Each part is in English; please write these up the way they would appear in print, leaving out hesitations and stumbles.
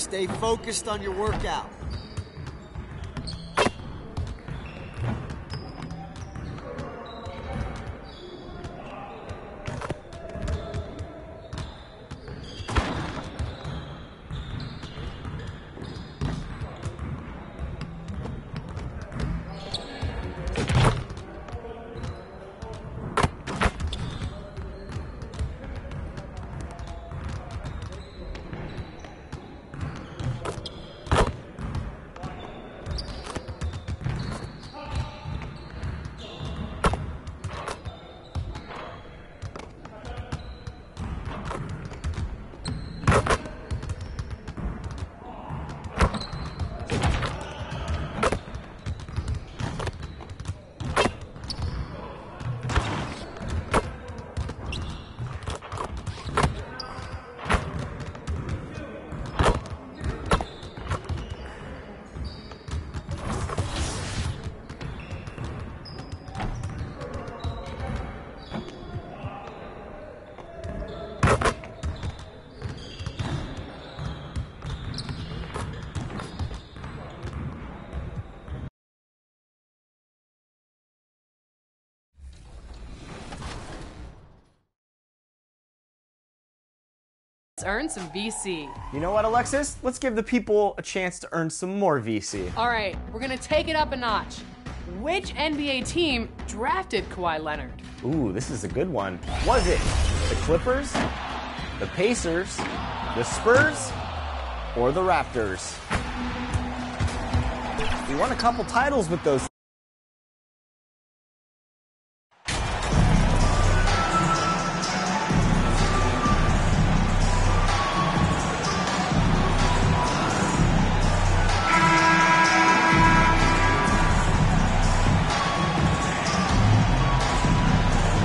Stay focused on your workout. Earn some VC. You know what, Alexis? Let's give the people a chance to earn some more VC. All right, we're gonna take it up a notch. Which NBA team drafted Kawhi Leonard? Ooh, this is a good one. Was it the Clippers, the Pacers, the Spurs, or the Raptors? We won a couple titles with those.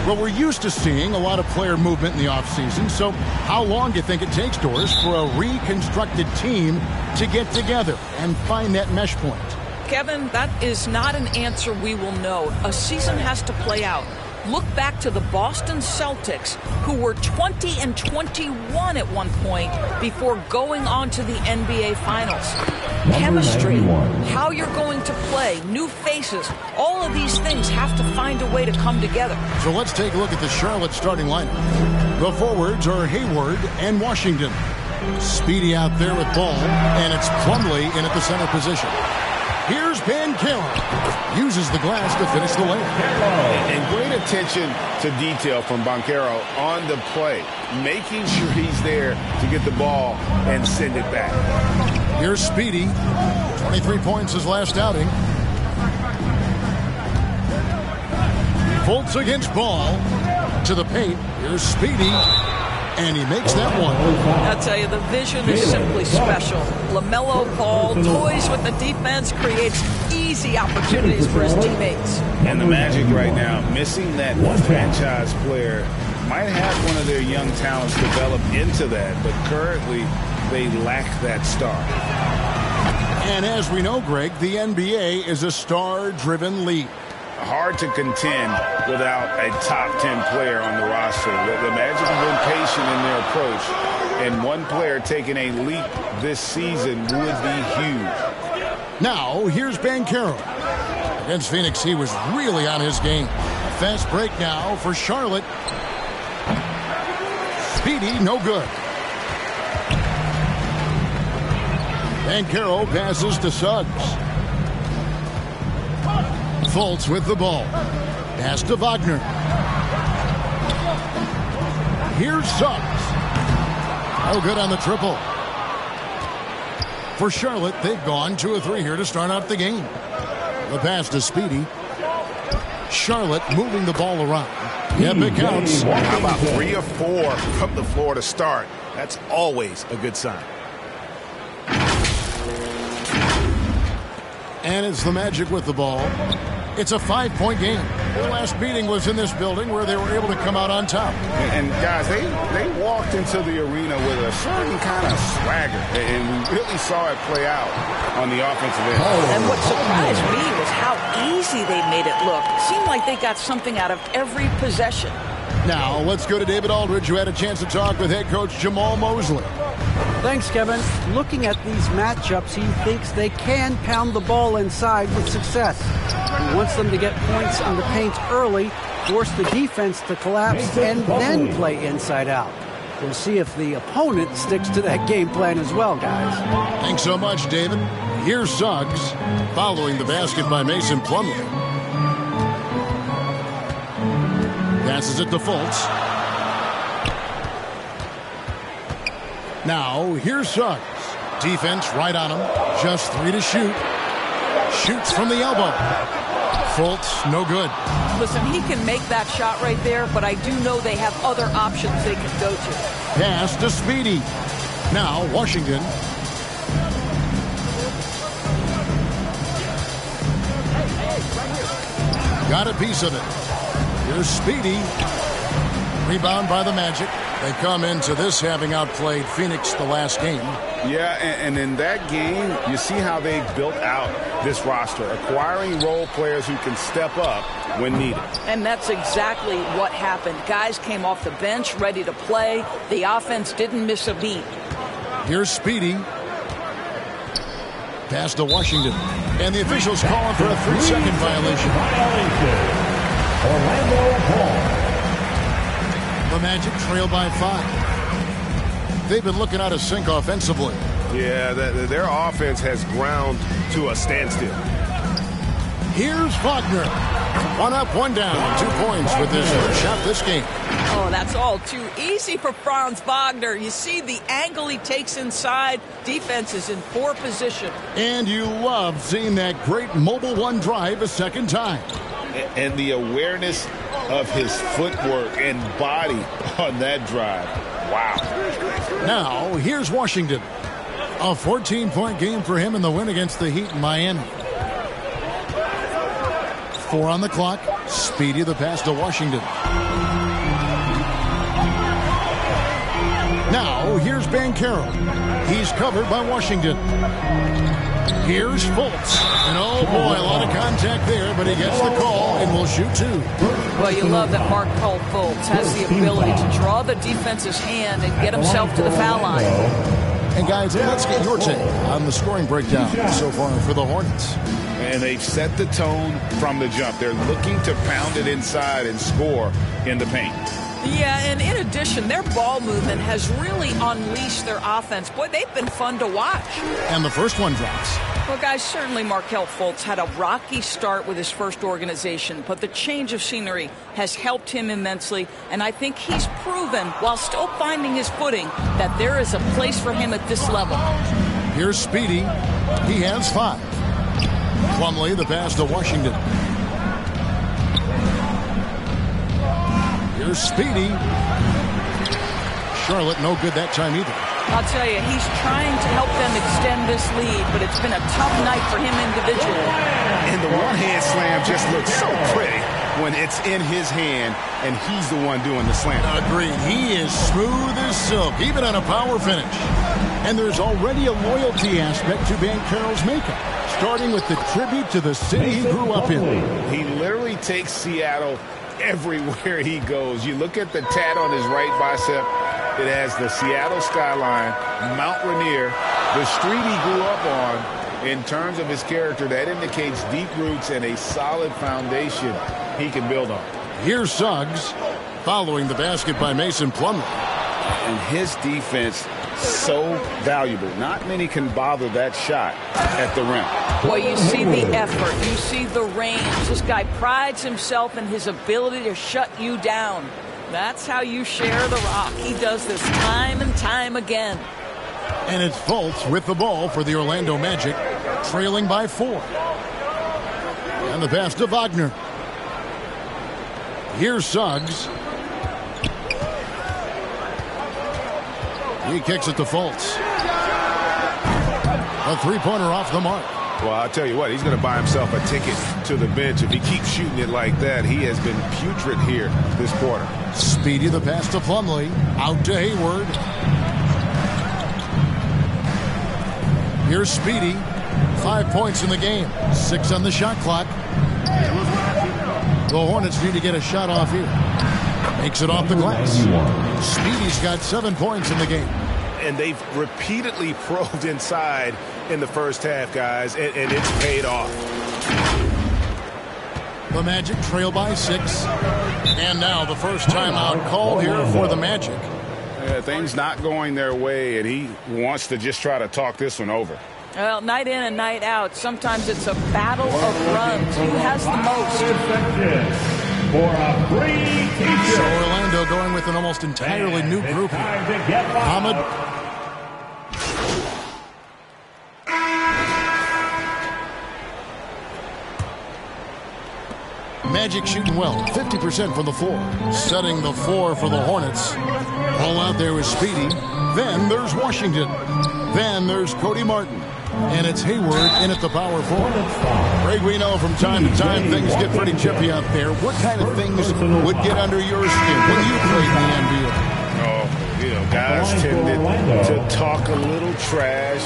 Well, we're used to seeing a lot of player movement in the offseason, so how long do you think it takes, Doris, for a reconstructed team to get together and find that mesh point? Kevin, that is not an answer we will know. A season has to play out. Look back to the Boston Celtics, who were 20-21 at one point before going on to the NBA Finals. Chemistry, how you're going to play, new faces, all of these things have to find a way to come together. So let's take a look at the Charlotte starting lineup. The forwards are Hayward and Washington. Speedy out there with ball, and it's Plumlee in at the center position. Here's Banchero. Uses the glass to finish the layup. And great attention to detail from Banchero on the play, making sure he's there to get the ball and send it back. Here's Speedy. 23 points his last outing. Fultz against Ball. To the paint. Here's Speedy. And he makes that one. I'll tell you, the vision is simply special. LaMelo Ball toys with the defense, creates easy opportunities for his teammates. And the Magic right now, missing that franchise player, might have one of their young talents develop into that, but currently they lack that star. And as we know, Greg, the NBA is a star-driven league. Hard to contend without a top 10 player on the roster. The Magic have been patient in their approach, and one player taking a leap this season would be huge. Now, here's Banchero. Against Phoenix, he was really on his game. A fast break now for Charlotte. Speedy, no good. Banchero passes to Suggs. Fultz with the ball. Pass to Wagner. Here's Suggs. No good on the triple. For Charlotte, they've gone 2 of 3 here to start out the game. The pass to Speedy. Charlotte moving the ball around. Yep, it counts. How about 3 of 4 from the floor to start? That's always a good sign. And it's the Magic with the ball. It's a 5-point game. Their last meeting was in this building where they were able to come out on top. And guys, they walked into the arena with a certain kind of swagger, and we really saw it play out on the offensive end. And what surprised me was how easy they made it look. It seemed like they got something out of every possession. Now, let's go to David Aldridge, who had a chance to talk with head coach Jamal Mosley. Thanks, Kevin. Looking at these matchups, he thinks they can pound the ball inside with success. He wants them to get points in the paint early, force the defense to collapse, and then play inside out. We'll see if the opponent sticks to that game plan as well, guys. Thanks so much, David. Here's Suggs, following the basket by Mason Plumlee. Passes it to Fultz. Now, here's Suggs. Defense right on him. Just 3 to shoot. Shoots from the elbow. Fultz, no good. Listen, he can make that shot right there, but I do know they have other options they can go to. Pass to Speedy. Now, Washington. Got a piece of it. Here's Speedy. Rebound by the Magic. They come into this having outplayed Phoenix the last game. Yeah, and in that game, you see how they built out this roster, acquiring role players who can step up when needed. And that's exactly what happened. Guys came off the bench ready to play. The offense didn't miss a beat. Here's Speedy. Pass to Washington. And the officials calling for a 3-second violation. Orlando Ball. The Magic trail by 5. They've been looking out of sync offensively. Yeah, their offense has ground to a standstill. Here's Wagner. 1 up, 1 down. 2 points with his first shot this game. Oh, that's all too easy for Franz Wagner. You see the angle he takes inside. Defense is in poor position. And you love seeing that great mobile 1 drive a second time. And the awareness of his footwork and body on that drive. Wow. Now, here's Washington. A 14-point game for him in the win against the Heat in Miami. 4 on the clock. Speedy the pass to Washington. Now, here's Banchero. He's covered by Washington. Here's Fultz. And oh boy, a lot of contact there, but he gets the call and will shoot 2. Well, you love that Markelle Fultz has the ability to draw the defense's hand and get himself to the foul line. And guys, let's get your take on the scoring breakdown so far for the Hornets. And they've set the tone from the jump. They're looking to pound it inside and score in the paint. Yeah, and in addition, their ball movement has really unleashed their offense. Boy, they've been fun to watch. And the first one drops. Well, guys, certainly Markelle Fultz had a rocky start with his first organization, but the change of scenery has helped him immensely, and I think he's proven, while still finding his footing, that there is a place for him at this level. Here's Speedy. He has 5. Plumlee, the pass to Washington. Here's Speedy. Charlotte, no good that time either. I'll tell you, he's trying to help them extend this lead, but it's been a tough night for him individually. And the one-hand slam just looks so pretty when it's in his hand and he's the one doing the slam. Agreed. He is smooth as silk, even on a power finish. And there's already a loyalty aspect to Banchero's makeup, starting with the tribute to the city he grew up in. He literally takes Seattle everywhere he goes. You look at the tat on his right bicep. It has the Seattle skyline, Mount Rainier, the street he grew up on. In terms of his character, that indicates deep roots and a solid foundation he can build on. Here's Suggs, following the basket by Mason Plumlee. And his defense, so valuable. Not many can bother that shot at the rim. Boy, you see the effort. You see the range. This guy prides himself in his ability to shut you down. That's how you share the rock. He does this time and time again. And it's Fultz with the ball for the Orlando Magic, trailing by 4. And the pass to Wagner. Here's Suggs. He kicks it to Fultz. A 3-pointer off the mark. Well, I'll tell you what, he's going to buy himself a ticket to the bench. If he keeps shooting it like that, he has been putrid here this quarter. Speedy the pass to Plumlee. Out to Hayward. Here's Speedy. 5 points in the game. 6 on the shot clock. The Hornets need to get a shot off here. Makes it off the glass. Speedy's got 7 points in the game. and they've repeatedly probed inside in the first half, guys, and it's paid off. The Magic trail by 6. And now the first timeout called here for the Magic. Yeah, things not going their way, and he wants to just try to talk this one over. Well, night in and night out, sometimes it's a battle of runs. Who has the most? For a free t-shirt. So Orlando going with an almost entirely new group here. Ahmed. Magic shooting well, 50% from the floor. Setting the floor for the Hornets. All out there is Speedy. Then there's Washington. Then there's Cody Martin. And it's Hayward in at the power forward. Greg, we know from time to time things get pretty chippy out there. What kind of things would get under your skin when you played in the NBA? Oh, you know, guys tended to talk a little trash,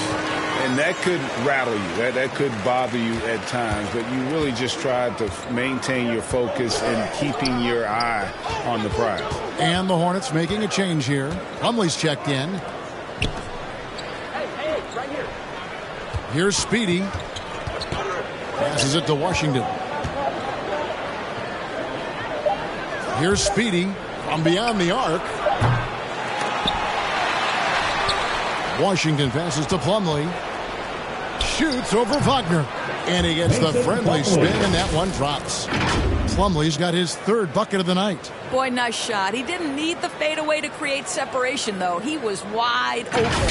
and that could rattle you. That could bother you at times, but you really just tried to maintain your focus and keeping your eye on the prize. And the Hornets making a change here. Plumlee's checked in. Here's Speedy. Passes it to Washington. Here's Speedy from beyond the arc. Washington passes to Plumlee. Shoots over Wagner. And he gets the friendly spin, and that one drops. Plumlee's got his third bucket of the night. Boy, nice shot. He didn't need the fadeaway to create separation, though. He was wide open.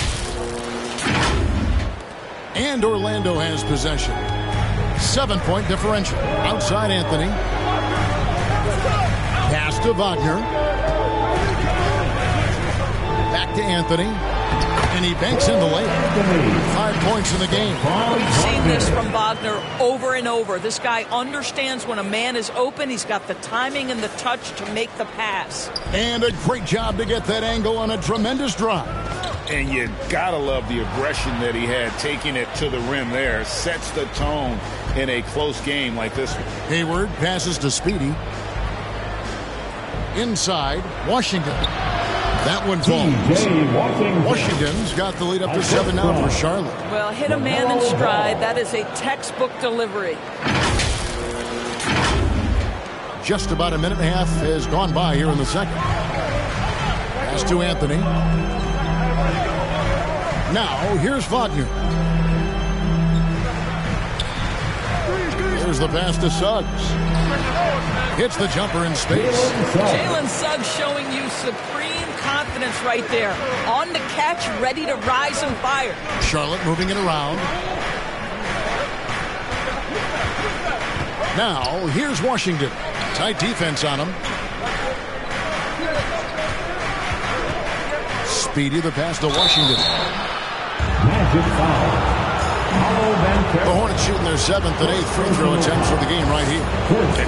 And Orlando has possession. 7-point differential. Outside Anthony. Pass to Wagner. Back to Anthony. And he banks in the layup. 5 points in the game. We've seen this from Wagner over and over. This guy understands when a man is open. He's got the timing and the touch to make the pass. And a great job to get that angle on a tremendous drive. And you gotta love the aggression that he had, taking it to the rim there. Sets the tone in a close game like this one. Hayward passes to Speedy. Inside, Washington. That one falls. Washington's got the lead up to 7 now for Charlotte. Well, hit a man in stride. That is a textbook delivery. Just about a minute and a half has gone by here in the second. Pass to Anthony. Now, here's Wagner. Here's the pass to Suggs. Hits the jumper in space. Jalen Suggs showing you supreme confidence right there. On the catch, ready to rise and fire. Charlotte moving it around. Now, here's Washington. Tight defense on him. Speedy, the pass to Washington. The Hornets shooting their 7th and 8th free throw attempts for the game right here.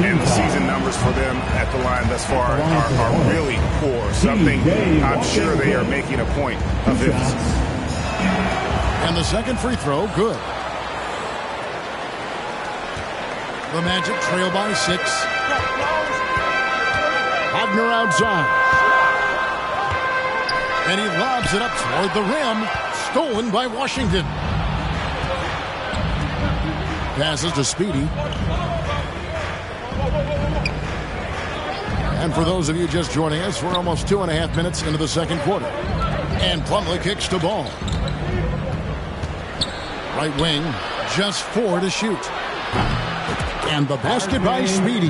And the season numbers for them at the line thus far are really poor. Something I'm sure they are making a point of emphasis. And the second free throw, good. The Magic trail by 6. Wagner outside. And he lobs it up toward the rim. Stolen by Washington. Passes to Speedy. And for those of you just joining us, we're almost 2.5 minutes into the second quarter. And Plumlee kicks to ball. Right wing, just 4 to shoot. And the basket by Speedy.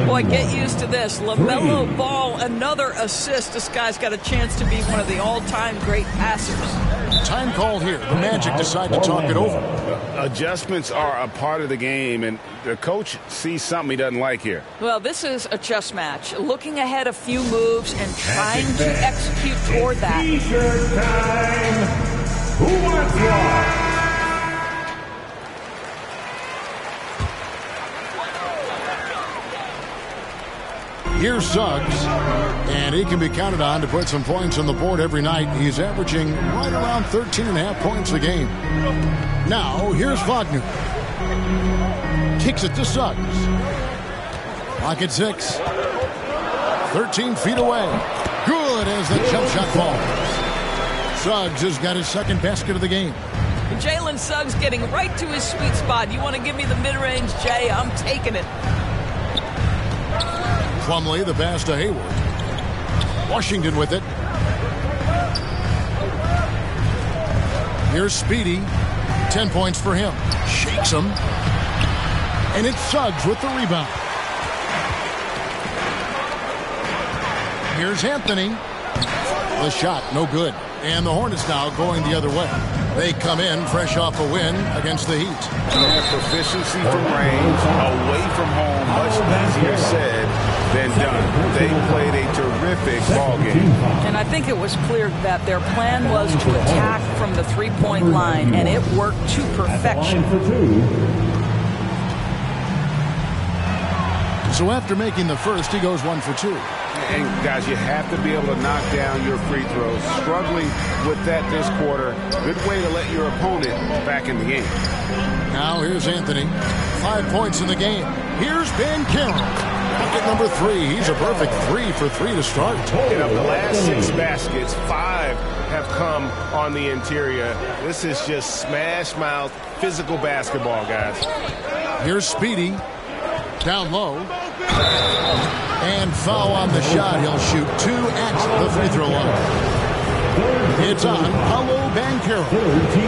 Boy, get used to this. LaMelo Ball, another assist. This guy's got a chance to be one of the all-time great passers. Time called here. The Magic decide to talk it over. Adjustments are a part of the game, and the coach sees something he doesn't like here. Well, this is a chess match. Looking ahead a few moves and trying to execute toward that. T-shirt time. Who wants one? Here's Suggs, and he can be counted on to put some points on the board every night. He's averaging right around 13.5 points a game. Now, here's Wagner. Kicks it to Suggs. Pocket 6. 13 feet away. Good as the jump shot falls. Suggs has got his second basket of the game. Jalen Suggs getting right to his sweet spot. You want to give me the mid-range, Jay? I'm taking it. Plumlee, the pass to Hayward. Washington with it. Here's Speedy. 10 points for him. Shakes him. And it's Suggs with the rebound. Here's Anthony. The shot, no good. And the Hornets now going the other way. They come in fresh off a win against the Heat. Yeah, proficiency from range, away from home, much easier said than done. They played a terrific ball game. And I think it was clear that their plan was to attack from the three-point line, and it worked to perfection. So after making the first, he goes 1 for 2. And guys, you have to be able to knock down your free throws. Struggling with that this quarter. Good way to let your opponent back in the game. Now here's Anthony. 5 points in the game. Here's Ben Carroll. Bucket number 3. He's a perfect 3 for 3 to start. And of the last 6 baskets, 5 have come on the interior. This is just smash mouth physical basketball, guys. Here's Speedy. Down low. And foul on the shot. He'll shoot 2 at the free throw line. It's on Paolo Banchero.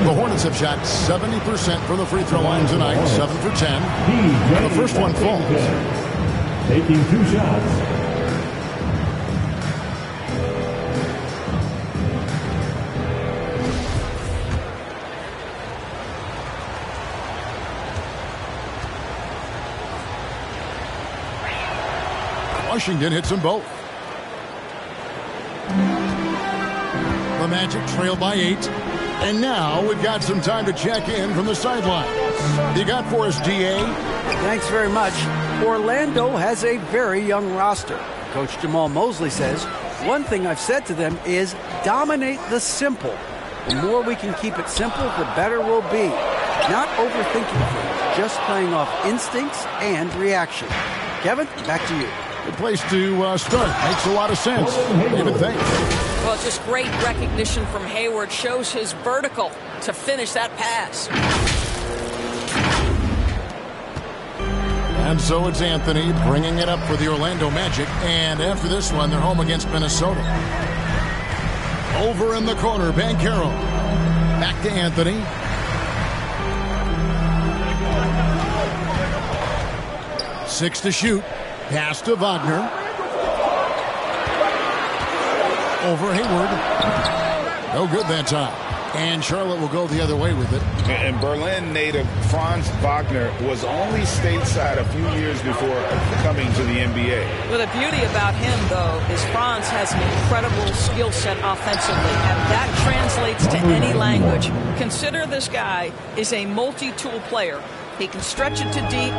The Hornets have shot 70% from the free throw line tonight. 7 for 10. The first one falls. Taking 2 shots. Washington hits them both. The Magic trail by 8. And now we've got some time to check in from the sideline. You got for us, DA? Thanks very much. Orlando has a very young roster. Coach Jamal Mosley says, one thing I've said to them is dominate the simple. The more we can keep it simple, the better we'll be. Not overthinking things, just playing off instincts and reaction. Kevin, back to you. Good place to start. Makes a lot of sense. David, thanks. Well, just great recognition from Hayward. Shows his vertical to finish that pass. And so it's Anthony bringing it up for the Orlando Magic. And after this one, they're home against Minnesota. Over in the corner, Banchero. Back to Anthony. Six to shoot. Pass to Wagner. Over Hayward. No good that time. And Charlotte will go the other way with it. And Berlin native Franz Wagner was only stateside a few years before coming to the NBA. Well, the beauty about him, though, is Franz has an incredible skill set offensively, and that translates to any language. Consider this guy is a multi-tool player. He can stretch it to deep.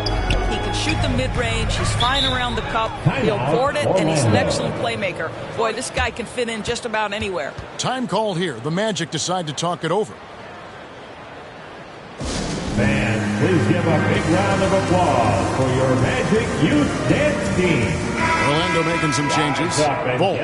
He can shoot the mid-range. He's fine around the cup. He'll board it, and he's an excellent playmaker. Boy, this guy can fit in just about anywhere. Time called here. The Magic decide to talk it over. Fans, please give a big round of applause for your Magic Youth Dance Team. Orlando making some changes. Ball.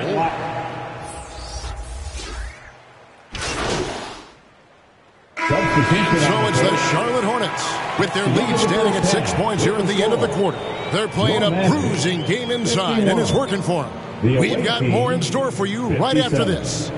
So it's the Charlotte Hornets with their lead standing at 6 points here at the end of the quarter. They're playing a bruising game inside, and it's working for them. We've got more in store for you right after this.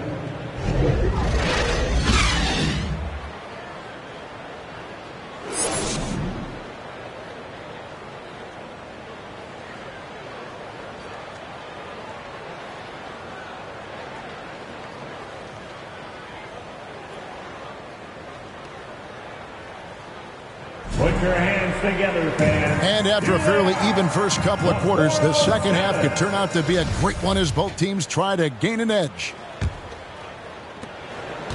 Put your hands together, fans. And after a fairly even first couple of quarters, the second half could turn out to be a great one as both teams try to gain an edge.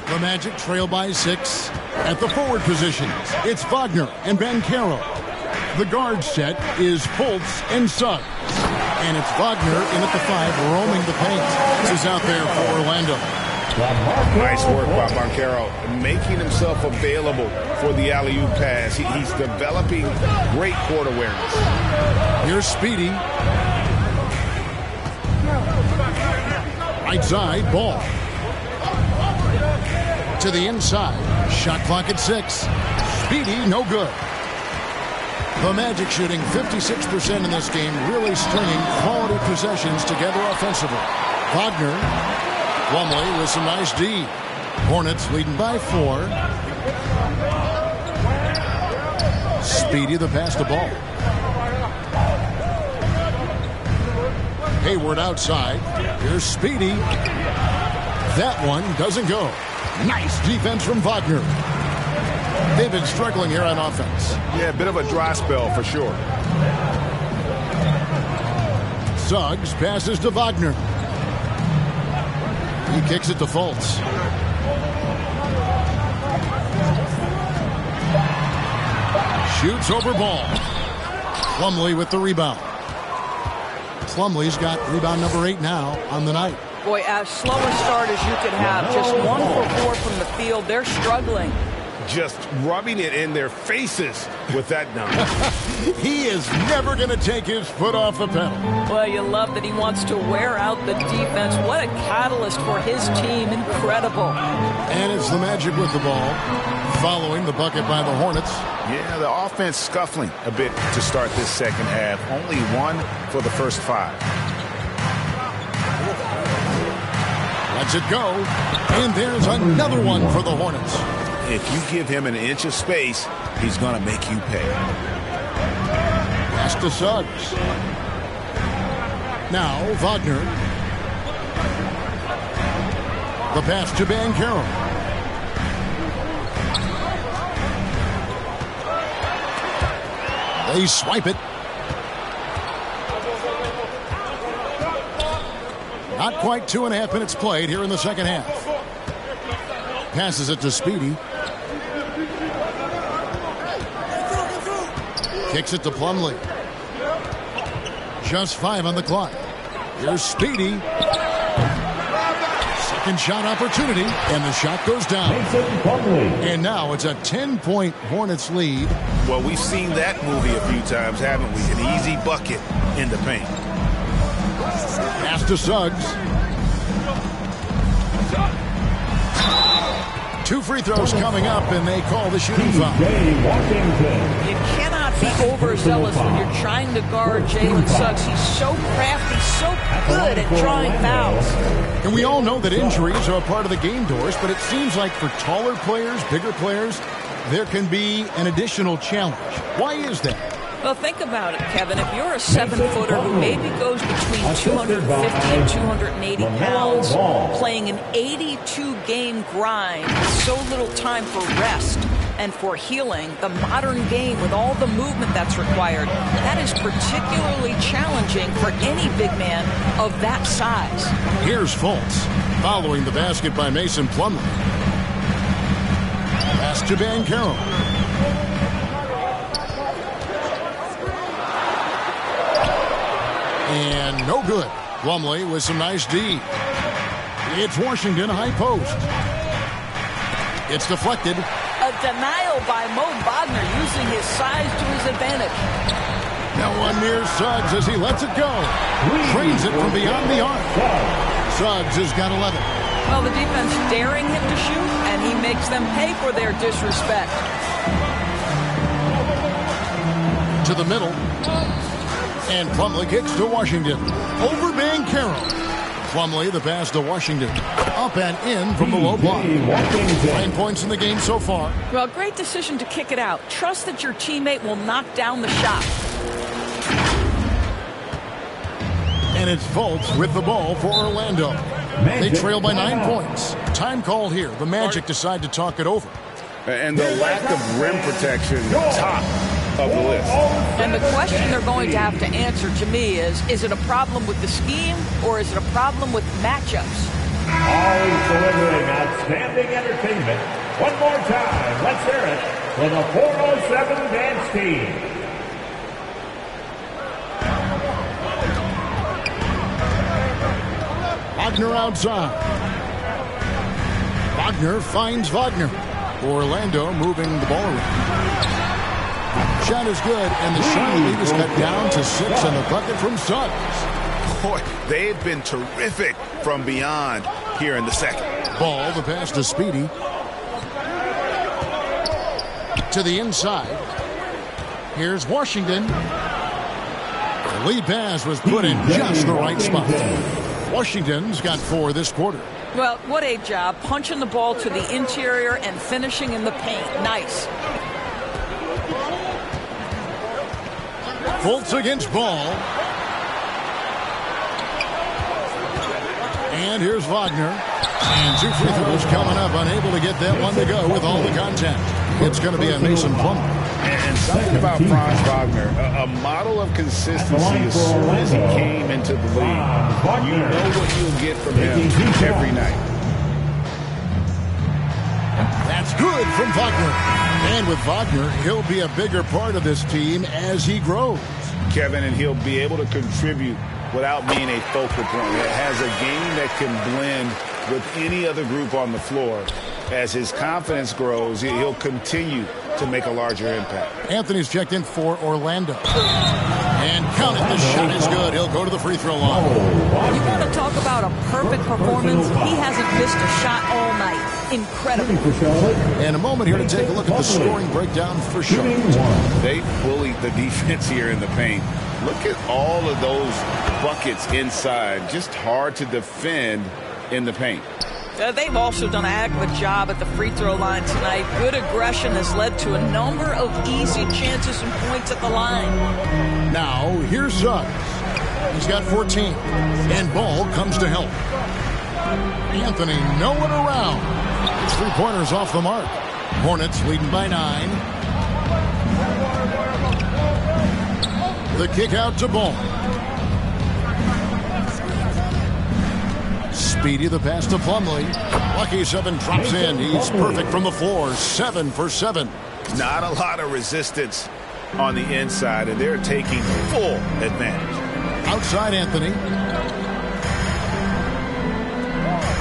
The Magic trail by 6. At the forward positions, it's Wagner and Banchero. The guard set is Fultz and Suggs. And it's Wagner in at the 5, roaming the paint. This is out there for Orlando. Nice work by Banchero, making himself available for the alley-oop pass. He's developing great court awareness. Here's Speedy. Right side, Ball. To the inside. Shot clock at 6. Speedy, no good. The Magic shooting 56% in this game, really stringing quality possessions together offensively. Wagner. Plumlee with some nice D. Hornets leading by 4. Speedy the pass to ball. Hayward outside. Here's Speedy. That one doesn't go. Nice defense from Wagner. They've been struggling here on offense. Yeah, a bit of a dry spell for sure. Suggs passes to Wagner. He kicks it to Fultz. Shoots over ball. Plumlee with the rebound. Plumlee's got rebound number 8 now on the night. Boy, as slow a start as you could have. Just 1 for 4 from the field. They're struggling. Just rubbing it in their faces with that dunk. He is never going to take his foot off the pedal. Well, you love that he wants to wear out the defense. What a catalyst for his team. Incredible. And it's the Magic with the ball, following the bucket by the Hornets. Yeah, the offense scuffling a bit to start this second half. Only 1 for the first 5. Lets it go. And there's another one for the Hornets. If you give him an inch of space, he's going to make you pay. Pass to Suggs. Now Wagner. The pass to Banchero. They swipe it. Not quite 2.5 minutes played here in the second half. Passes it to Speedy. Kicks it to Plumlee. Just 5 on the clock. Here's Speedy. Second shot opportunity, and the shot goes down. And now it's a 10-point Hornets lead. Well, we've seen that movie a few times, haven't we? An easy bucket in the paint. Pass to Suggs. 2 free throws coming up, and they call the shooting foul. You cannot be overzealous when you're trying to guard Jalen Suggs. He's so crafty, so good at drawing fouls. And we all know that injuries are a part of the game, Doris, but it seems like for taller players, bigger players, there can be an additional challenge. Why is that? Well, think about it, Kevin. If you're a 7-footer who maybe goes between 250 and 280 pounds, playing an 82-game grind with so little time for rest and for healing, the modern game with all the movement that's required, that is particularly challenging for any big man of that size. Here's Fultz, following the basket by Mason Plumlee. Pass to Banchero. And no good. Plumlee with some nice D. It's Washington high post. It's deflected. A denial by Mo Wagner using his size to his advantage. Now one near Suggs as he lets it go. Trains it from beyond the arc. Suggs has got 11. Well, the defense daring him to shoot, and he makes them pay for their disrespect. To the middle. And Plumlee kicks to Washington. Over Banchero. Plumlee the pass to Washington. Up and in from the low block. 9 points in the game so far. Well, great decision to kick it out. Trust that your teammate will knock down the shot. And it's Fultz with the ball for Orlando. They trail by 9 points. Time called here. The Magic decide to talk it over. And the lack of rim protection, top of the list. And the question they're going to have to answer to me is it a problem with the scheme or is it a problem with matchups? Always delivering outstanding entertainment. One more time, let's hear it for the 407 dance team. Wagner outside. Wagner finds Wagner. Orlando moving the ball around. Shot is good, and the shot lead is cut down to 6 on the bucket from Suggs. Boy, they've been terrific from beyond here in the second. Ball, the pass to Speedy. to the inside. Here's Washington. The lead pass was put in just the right spot. Washington's got 4 this quarter. Well, what a job. Punching the ball to the interior and finishing in the paint. Nice. Fultz against Ball. And here's Wagner. And 2 free throws coming up. Unable to get that one to go with all the contact. It's going to be a Mason Plummer. And something about Franz Wagner, a model of consistency as soon as he came into the league. You know what you'll get from him every night. That's good from Wagner. And with Wagner, he'll be a bigger part of this team as he grows. Kevin, and he'll be able to contribute without being a focal point. It has a game that can blend with any other group on the floor. As his confidence grows, he'll continue to make a larger impact. Anthony's checked in for Orlando. And count it, the shot is good. He'll go to the free throw line. You want to talk about a perfect performance? He hasn't missed a shot all night. Incredible. And a moment here to take a look at the scoring breakdown for Charlotte. They bullied the defense here in the paint. Look at all of those buckets inside. Just hard to defend in the paint. They've also done a heck of a job at the free throw line tonight. Good aggression has led to a number of easy chances and points at the line. Now, here's Suggs. He's got 14. And Ball comes to help. Anthony nowhere around. 3-pointers off the mark. Hornets leading by 9. The kick out to Ball. Speedy the pass to Plumlee. Lucky 7 drops in. He's perfect from the floor. 7 for 7. Not a lot of resistance on the inside, and they're taking full advantage. Outside Anthony.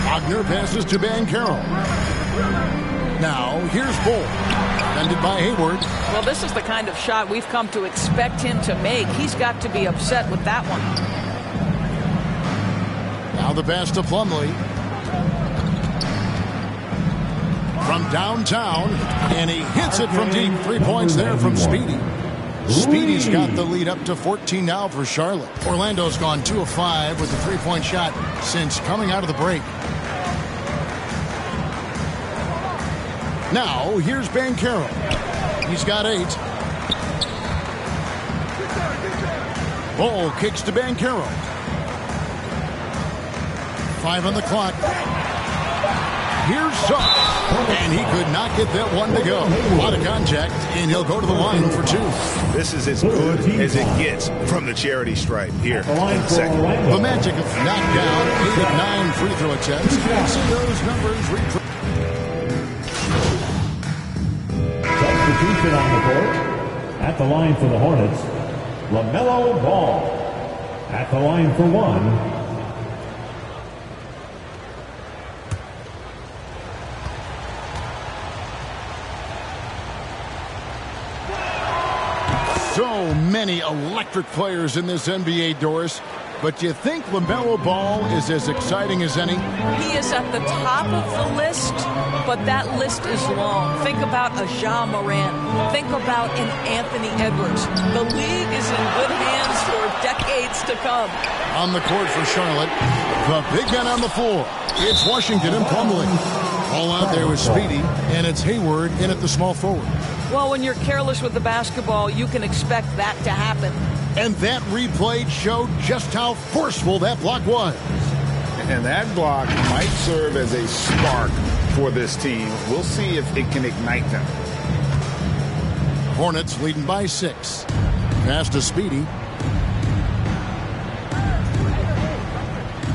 Wagner passes to Banchero. Now here's Bull. Defended by Hayward. Well, this is the kind of shot we've come to expect him to make. He's got to be upset with that one. Now the pass to Plumlee. From downtown, and he hits it from deep. 3 points there from Speedy. Speedy's got the lead up to 14 now for Charlotte. Orlando's gone 2 of 5 with the 3-point shot since coming out of the break. Now here's Banchero. He's got 8. Ball kicks to Banchero. 5 on the clock. Here's Suggs. And he could not get that one to go. A lot of contact, and he'll go to the line for 2. This is as good as it gets from the charity stripe here in the second. The Magic have knocked down 8 of 9 free throw attempts. And see those numbers Substitution on the court. At the line for the Hornets, LaMelo Ball. At the line for 1. So many electric players in this NBA, Doris. But do you think LaMelo Ball is as exciting as any? He is at the top of the list, but that list is long. Think about a Ja Morant. Think about an Anthony Edwards. The league is in good hands for decades to come. On the court for Charlotte, the big men on the floor. It's Washington and Plumlee. All out there with Speedy, and it's Hayward in at the small forward. Well, when you're careless with the basketball, you can expect that to happen. And that replay showed just how forceful that block was. And that block might serve as a spark for this team. We'll see if it can ignite them. Hornets leading by 6. Pass to Speedy.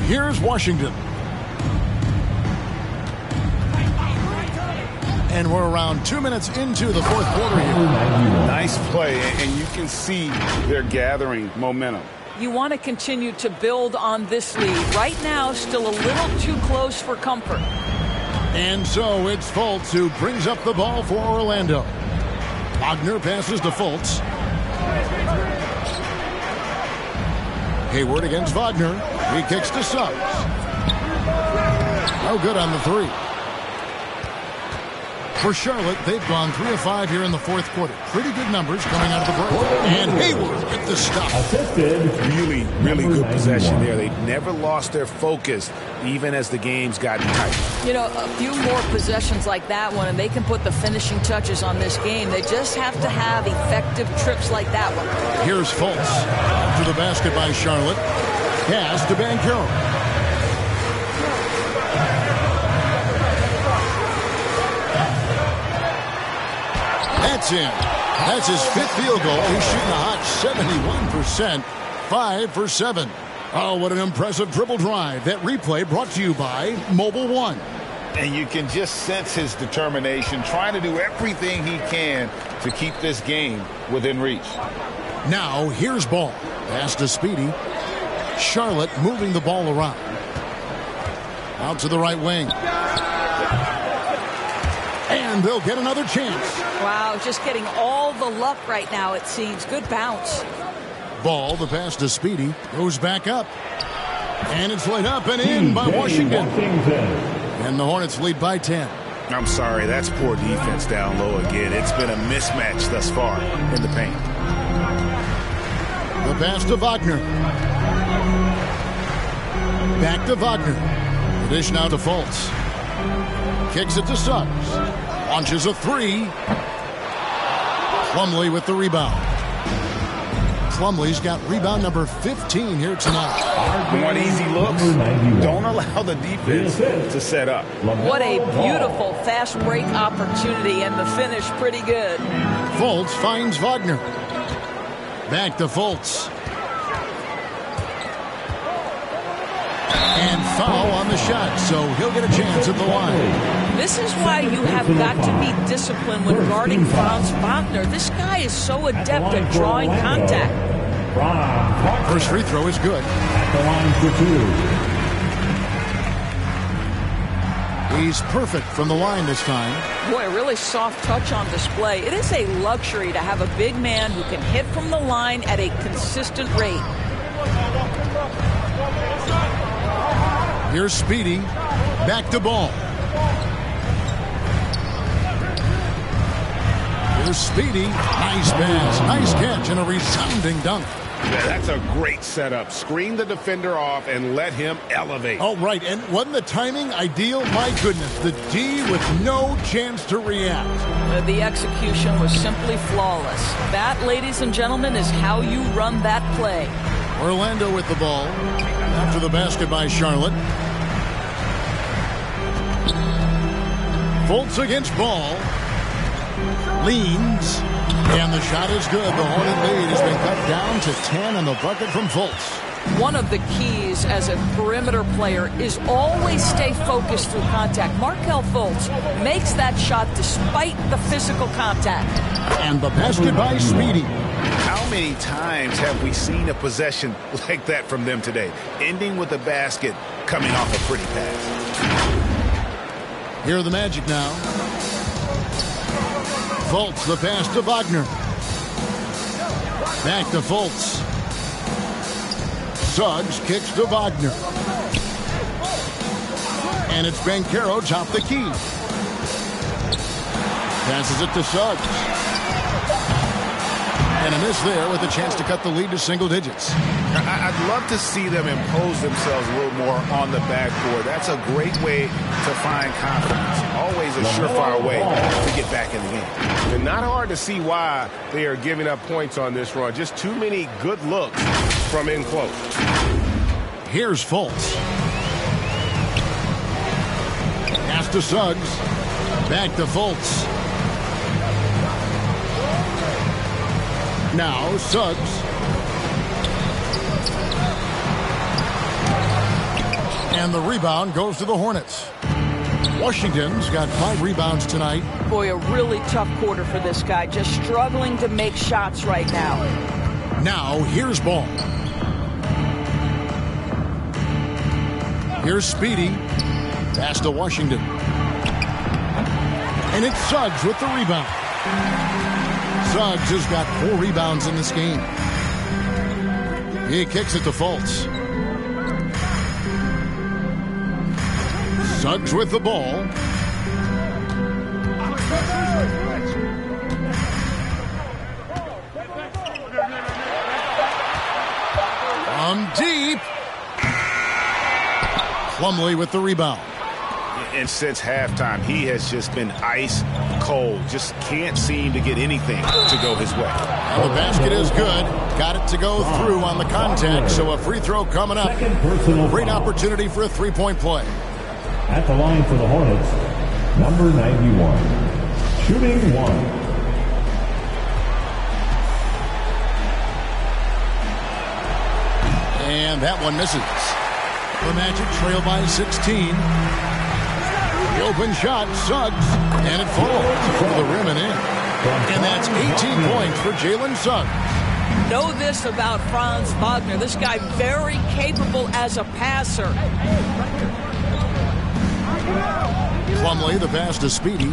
Here's Washington. And we're around 2 minutes into the fourth quarter here. Nice play, and you can see they're gathering momentum. You want to continue to build on this lead. Right now, still a little too close for comfort. And so it's Fultz who brings up the ball for Orlando. Wagner passes to Fultz. Hayward against Wagner. He kicks to Suggs. No good on the 3. For Charlotte, they've gone 3 of 5 here in the fourth quarter. Pretty good numbers coming out of the break. And Hayward get the stop. Really, really good possession there. They've never lost their focus, even as the game's gotten tight. You know, a few more possessions like that one, and they can put the finishing touches on this game. They just have to have effective trips like that one. Here's Fultz. To the basket by Charlotte. Pass to Banchero. That's in. That's his 5th field goal. He's shooting a hot 71%. 5 for 7. Oh, what an impressive dribble drive. That replay brought to you by Mobile One. And you can just sense his determination, trying to do everything he can to keep this game within reach. Now, here's ball. Pass to Speedy. Charlotte moving the ball around. Out to the right wing. And they'll get another chance. Wow, just getting all the luck right now, it seems. Good bounce. Ball, the pass to Speedy, goes back up. And it's laid up and in by Washington. And the Hornets lead by 10. I'm sorry, that's poor defense down low again. It's been a mismatch thus far in the paint. The pass to Wagner. Back to Wagner. The dish now to Fultz. Kicks it to Suggs. Launches a 3. Plumlee with the rebound. Plumlee's got rebound number 15 here tonight. Want easy looks? Don't allow the defense to set up. What a beautiful fast break opportunity, and the finish pretty good. Fultz finds Wagner. Back to Fultz. And foul on the shot, so he'll get a chance at the line. This is why you have got to be disciplined when guarding Franz Wagner. This guy is so adept at drawing contact. First free throw is good. At the line for 2. He's perfect from the line this time. Boy, a really soft touch on display. It is a luxury to have a big man who can hit from the line at a consistent rate. Here's Speedy. Back to ball. Here's Speedy. Nice pass. Nice catch and a resounding dunk. Yeah, that's a great setup. Screen the defender off and let him elevate. Oh, right. And wasn't the timing ideal? My goodness. The D with no chance to react. The execution was simply flawless. That, ladies and gentlemen, is how you run that play. Orlando with the ball. After the basket by Charlotte. Fultz against Ball. Leans. And the shot is good. The Hornet lead has been cut down to 10 on the bucket from Fultz. One of the keys as a perimeter player is always stay focused through contact. Markelle Fultz makes that shot despite the physical contact. And the basket by Speedy. How many times have we seen a possession like that from them today? Ending with a basket, coming off a pretty pass. Here are the Magic now. Fultz, the pass to Wagner. Back to Fultz. Suggs kicks to Wagner. And it's Banchero top the key. Passes it to Suggs. And a miss there with a chance to cut the lead to single digits. I'd love to see them impose themselves a little more on the backboard. That's a great way to find confidence. Always a surefire way to get back in the game. And not hard to see why they are giving up points on this run. Just too many good looks from in close. Here's Fultz. Pass to Suggs. Back to Fultz. Now Suggs. And the rebound goes to the Hornets. Washington's got 5 rebounds tonight. Boy, a really tough quarter for this guy. Just struggling to make shots right now. Now here's Ball. Here's Speedy. Pass to Washington. And it's Suggs with the rebound. Suggs has got 4 rebounds in this game. He kicks it to Fultz. Suggs with the ball. From deep. Plumlee with the rebound. And since halftime, he has just been ice cold. Just can't seem to get anything to go his way. And the basket is good. Got it to go through on the contact, so a free throw coming up. Great opportunity for a three-point play. At the line for the Hornets, number 91, shooting one. And that one misses. The Magic trail by 16. The open shot, Suggs, and it falls over the rim and in. And that's 18 points for Jalen Suggs. Know this about Franz Wagner. This guy very capable as a passer. Plumlee, the pass to Speedy.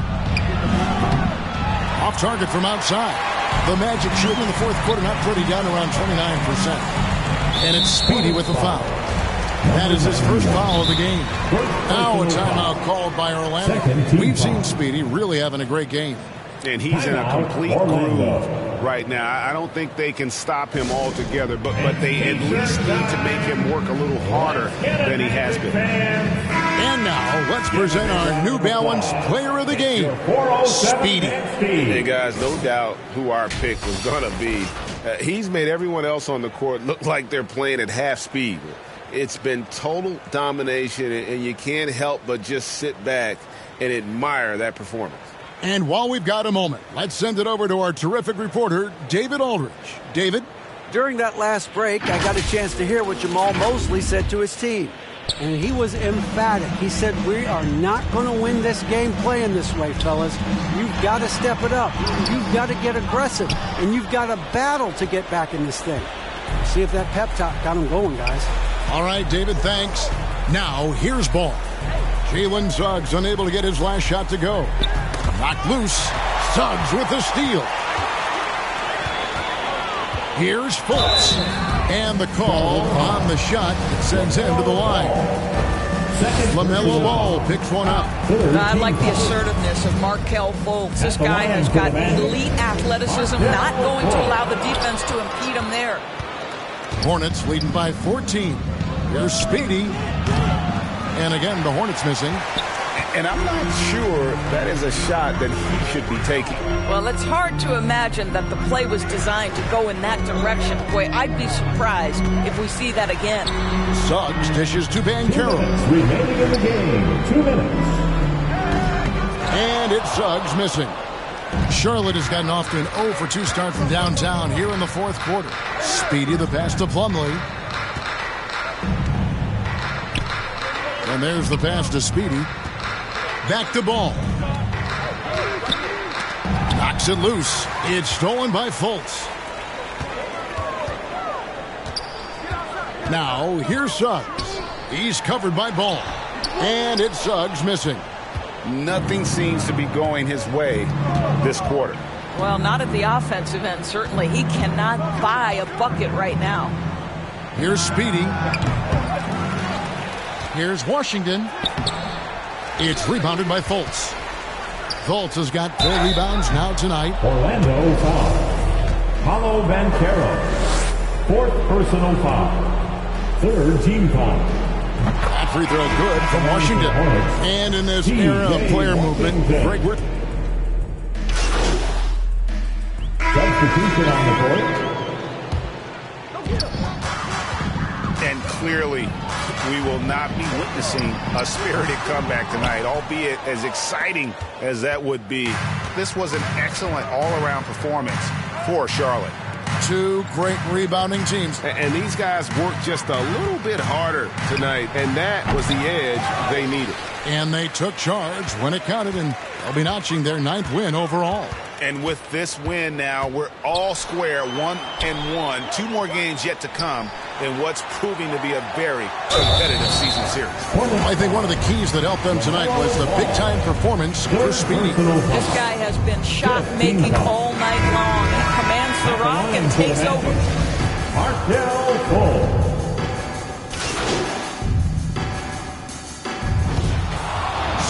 Off target from outside. The Magic shooting in the fourth quarter, not pretty, down around 29%. And it's Speedy with the foul. That is his first foul of the game. Now a timeout called by Orlando. We've seen Speedy really having a great game. And he's in a complete groove right now. I don't think they can stop him altogether, but they at least need to make him work a little harder than he has been. And now let's present our New Balance player of the game, Speedy. Hey guys, no doubt who our pick was going to be. He's made everyone else on the court look like they're playing at half speed. It's been total domination, and you can't help but just sit back and admire that performance. And while we've got a moment, let's send it over to our terrific reporter, David Aldridge. David? During that last break, I got a chance to hear what Jamal Mosley said to his team. And he was emphatic. He said, we are not going to win this game playing this way, fellas. You've got to step it up. You've got to get aggressive. And you've got to battle to get back in this thing. See if that pep talk got him going, guys. All right, David, thanks. Now, here's ball. Jalen Suggs unable to get his last shot to go. Knocked loose. Suggs with the steal. Here's Fultz. And the call on the shot that sends him to the line. LaMelo Ball picks one up. I like the assertiveness of Markelle Fultz. This guy has got elite athleticism, not going to allow the defense to impede him there. Hornets leading by 14. Here's Speedy. And again, the Hornets missing. And I'm not sure that is a shot that he should be taking. Well, it's hard to imagine that the play was designed to go in that direction. Boy, I'd be surprised if we see that again. Suggs dishes to Banchero. Remaining in the game, 2 minutes. And it's Suggs missing. Charlotte has gotten off to an 0 for 2 start from downtown here in the fourth quarter. Speedy the pass to Plumlee. And there's the pass to Speedy. Back to Ball. Knocks it loose. It's stolen by Fultz. Now, here's Suggs. He's covered by Ball. And it's Suggs missing. Nothing seems to be going his way this quarter. Well, not at the offensive end, certainly. He cannot buy a bucket right now. Here's Speedy. Here's Washington. It's rebounded by Fultz. Fultz has got 4 rebounds now tonight. Orlando foul. Paulo Banchero. 4th personal foul. 3rd team foul. That free throw good from Washington. And in this era of player movement, Greg Witt. Substitution on the court. And clearly, we will not be witnessing a spirited comeback tonight, albeit as exciting as that would be. This was an excellent all-around performance for Charlotte. 2 great rebounding teams. And these guys worked just a little bit harder tonight, and that was the edge they needed. And they took charge when it counted, and they'll be notching their 9th win overall. And with this win now, we're all square, 1-1. 2 more games yet to come in what's proving to be a very competitive season series. I think one of the keys that helped them tonight was the big-time performance for Speedy. This guy has been shot-making all night long. He commands the rock and takes over. Markelle Fultz.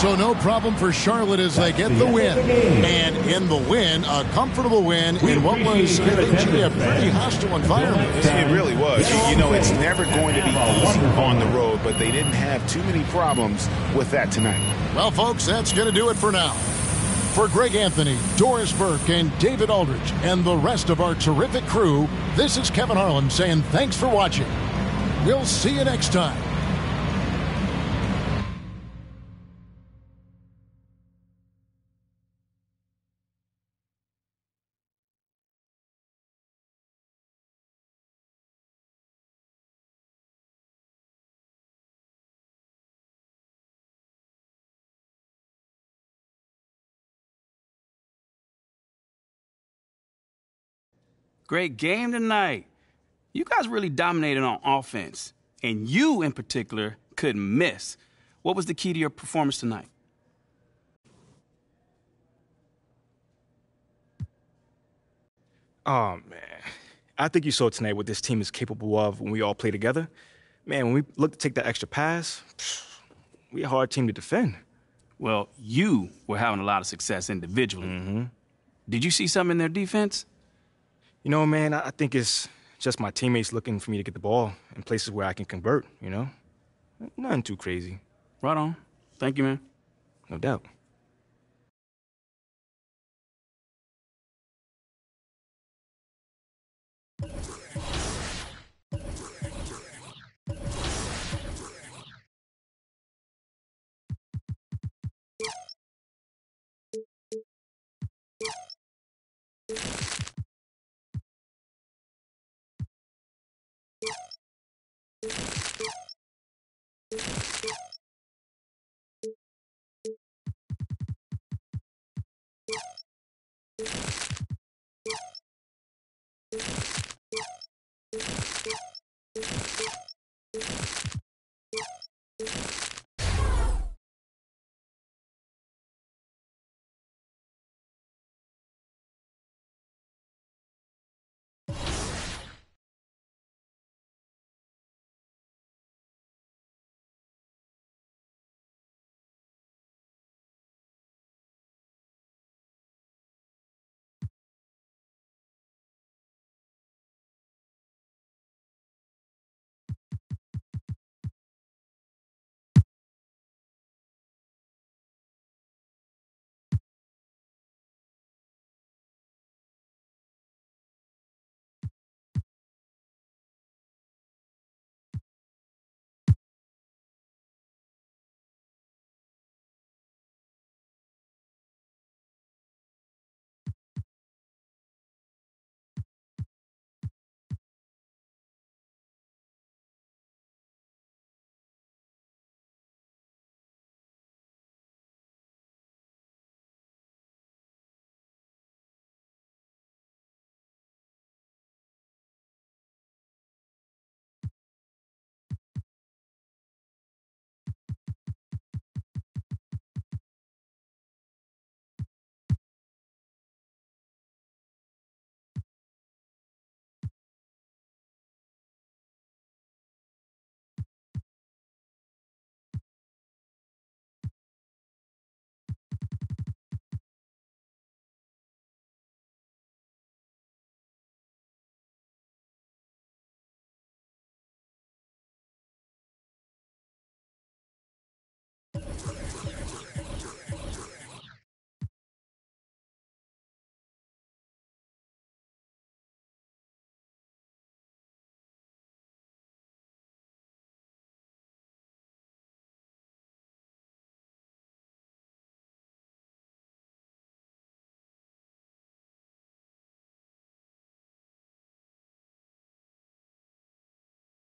So no problem for Charlotte as they get the win. And in the win, a comfortable win in what was eventually a pretty hostile environment. It really was. You know, it's never going to be easy on the road, but they didn't have too many problems with that tonight. Well, folks, that's going to do it for now. For Greg Anthony, Doris Burke, and David Aldridge, and the rest of our terrific crew, this is Kevin Harlan saying thanks for watching. We'll see you next time. Great game tonight. You guys really dominated on offense, and you in particular couldn't miss. What was the key to your performance tonight? Oh, man. I think you saw tonight what this team is capable of when we all play together. Man, when we look to take that extra pass, we're a hard team to defend. Well, you were having a lot of success individually. Did you see something in their defense? You know, man, I think it's just my teammates looking for me to get the ball in places where I can convert, you know? Nothing too crazy. Right on. Thank you, man. No doubt.